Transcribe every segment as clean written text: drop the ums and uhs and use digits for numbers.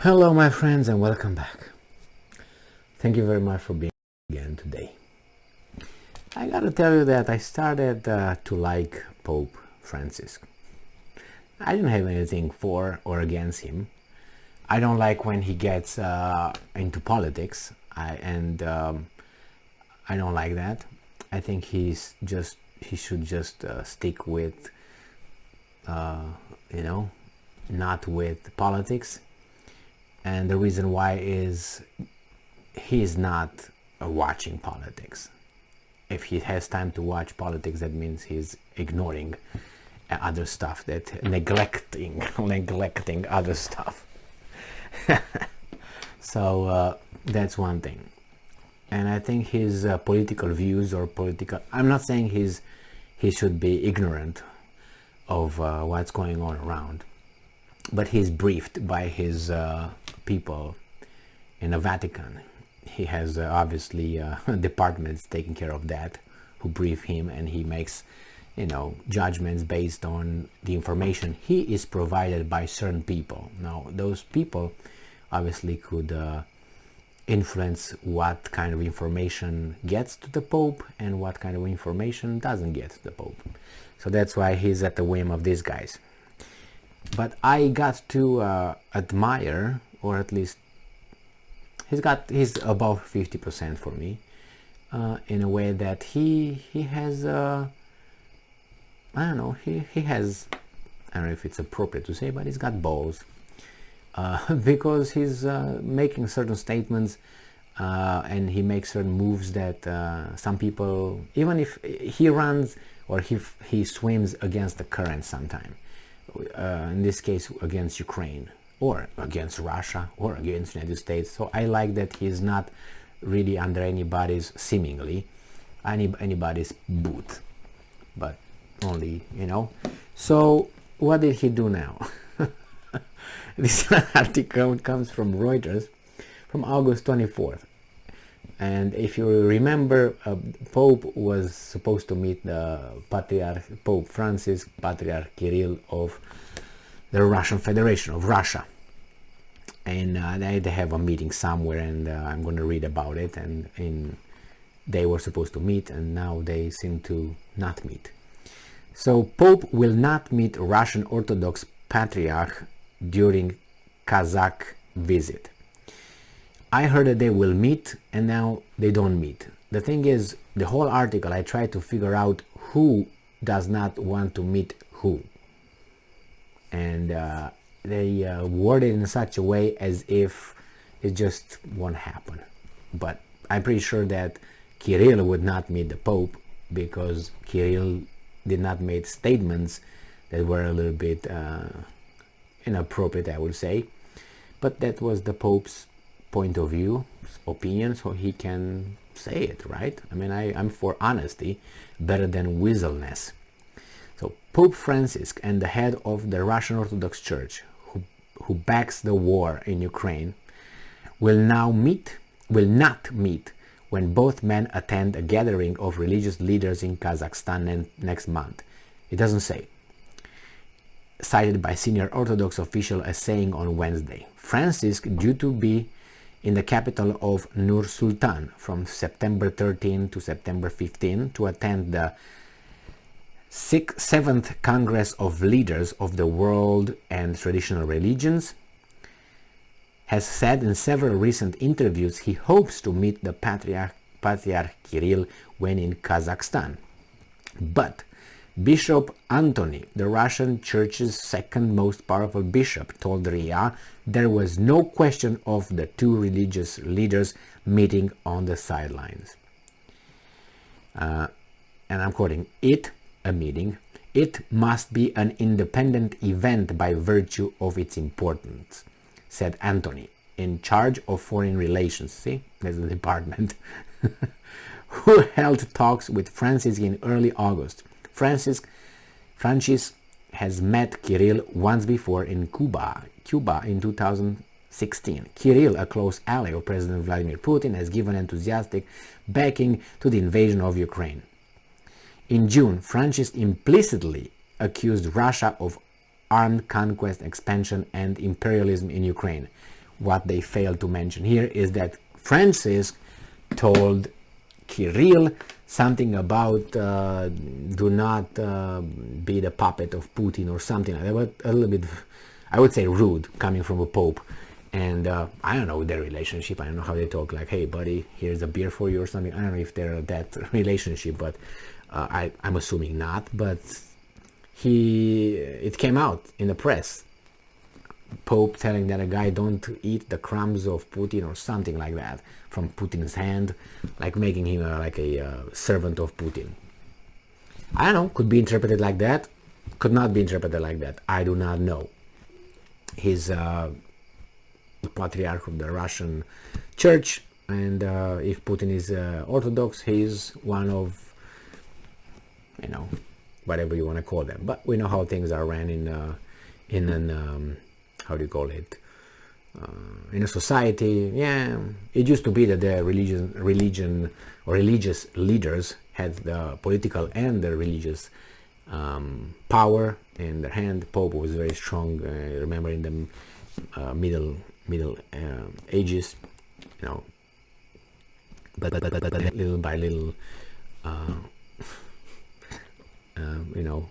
Hello my friends and welcome back. Thank you very much for being here again today. I gotta tell you that I started to like Pope Francis. I didn't have anything for or against him. I don't like when he gets into politics. I don't like that. I think he should just stick with not with politics. And the reason why is he's not watching politics. If he has time to watch politics, that means he's ignoring other stuff, neglecting other stuff. So that's one thing. And I think his political views I'm not saying he should be ignorant of what's going on around, but he's briefed by his people in the Vatican. He has obviously departments taking care of that, who brief him, and he makes judgments based on the information he is provided by certain people. Now those people obviously could influence what kind of information gets to the Pope and what kind of information doesn't get to the Pope. So that's why he's at the whim of these guys. But I got to admire, or at least he's above 50% for me, in a way that he has I don't know, he has, I don't know if it's appropriate to say, but he's got balls, because he's making certain statements and he makes certain moves that some people, even if he runs or he swims against the current sometime, in this case against Ukraine or against Russia or against the United States. So I like that he's not really under anybody's boot, but only, So what did he do now? This article comes from Reuters from August 24th. And if you remember, Pope was supposed to meet the Patriarch, Pope Francis, Patriarch Kiril of the Russian Federation of Russia. And they have a meeting somewhere, and I'm going to read about it. And they were supposed to meet, and now they seem to not meet. So Pope will not meet Russian Orthodox Patriarch during Kazakh visit. I heard that they will meet, and now they don't meet. The thing is, the whole article, I tried to figure out who does not want to meet who. And they worded in such a way as if it just won't happen. But I'm pretty sure that Kiril would not meet the Pope, because Kiril did not make statements that were a little bit inappropriate, I would say. But that was the Pope's point of view, opinion, so he can say it, right? I mean, I'm for honesty better than weaselness. So Pope Francis and the head of the Russian Orthodox Church, who backs the war in Ukraine, will not meet when both men attend a gathering of religious leaders in Kazakstan next month. It doesn't say. Cited by senior Orthodox official as saying on Wednesday. Francis due to be in the capital of Nur Sultan from September 13 to September 15 to attend the 7th Congress of Leaders of the World and Traditional Religions, has said in several recent interviews he hopes to meet the Patriarch Kiril when in Kazakhstan. But Bishop Antony, the Russian Church's second most powerful bishop, told RIA there was no question of the two religious leaders meeting on the sidelines. And I'm quoting, a meeting, it must be an independent event by virtue of its importance, said Antony, in charge of foreign relations, see, there's the department, who held talks with Francis in early August. Francis has met Kiril once before in Cuba in 2016. Kiril, a close ally of President Vladimir Putin, has given enthusiastic backing to the invasion of Ukraine. In June, Francis implicitly accused Russia of armed conquest, expansion, and imperialism in Ukraine, what they failed to mention here is that Francis told Kiril something about do not be the puppet of Putin or something like that, but a little bit, I would say, rude coming from a pope. And I don't know their relationship. I don't know how they talk, like, hey buddy, here's a beer for you or something. I don't know if they're that relationship, but I'm assuming not. But it came out in the press, Pope telling that a guy don't eat the crumbs of Putin or something like that from Putin's hand, like making him like a servant of Putin. I don't know, could be interpreted like that, could not be interpreted like that, I do not know. He's the Patriarch of the Russian Church, and if Putin is Orthodox, he's one of, you know, whatever you want to call them. But we know how things are ran in an how do you call it, in a society. Yeah, it used to be that the religion or religious leaders had the political and the religious power in their hand. Pope was very strong. Remember in the middle ages, you know, but little by little, you know,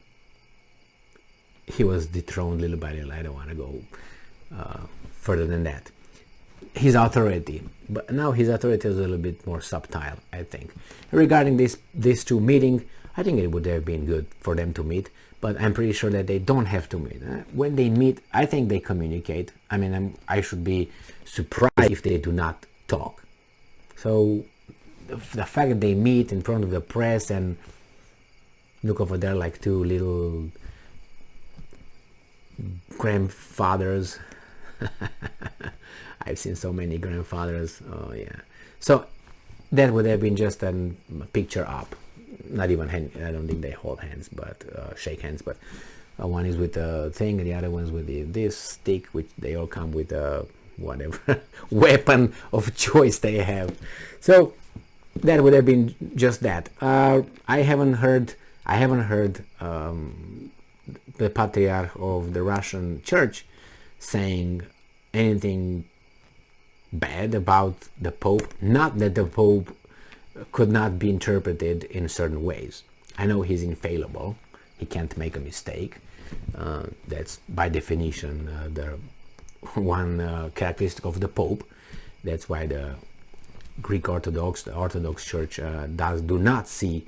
he was dethroned little by little. I don't want to go further than that. His authority, but now his authority is a little bit more subtle, I think. Regarding these two meeting, I think it would have been good for them to meet, but I'm pretty sure that they don't have to meet. When they meet, I think they communicate. I mean, I should be surprised if they do not talk. So the fact that they meet in front of the press and look over there like two little grandfathers. I've seen so many grandfathers. Oh yeah. So that would have been just a picture up. Not even hand, I don't think they hold hands, but shake hands. But one is with a thing, and the other one's with this stick, which they all come with whatever weapon of choice they have. So that would have been just that. I haven't heard the Patriarch of the Russian Church saying anything bad about the Pope. Not that the Pope could not be interpreted in certain ways. I know he's infallible. He can't make a mistake. That's by definition the one characteristic of the Pope. That's why the Greek Orthodox, the Orthodox Church do not see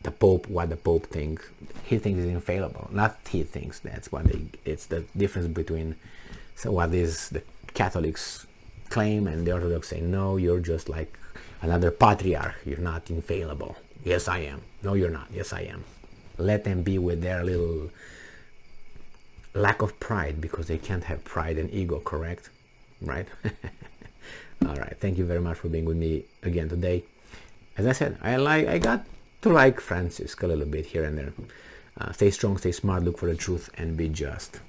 the Pope what the Pope thinks. He thinks he's infallible. Not he thinks. That's what it's the difference between what is the Catholics claim and the Orthodox say, no, you're just like another patriarch. You're not infallible. Yes, I am. No, you're not. Yes, I am. Let them be with their little lack of pride, because they can't have pride and ego, correct? Right? All right. Thank you very much for being with me again today. As I said, I got to like Francis a little bit here and there. Stay strong, stay smart, look for the truth, and be just.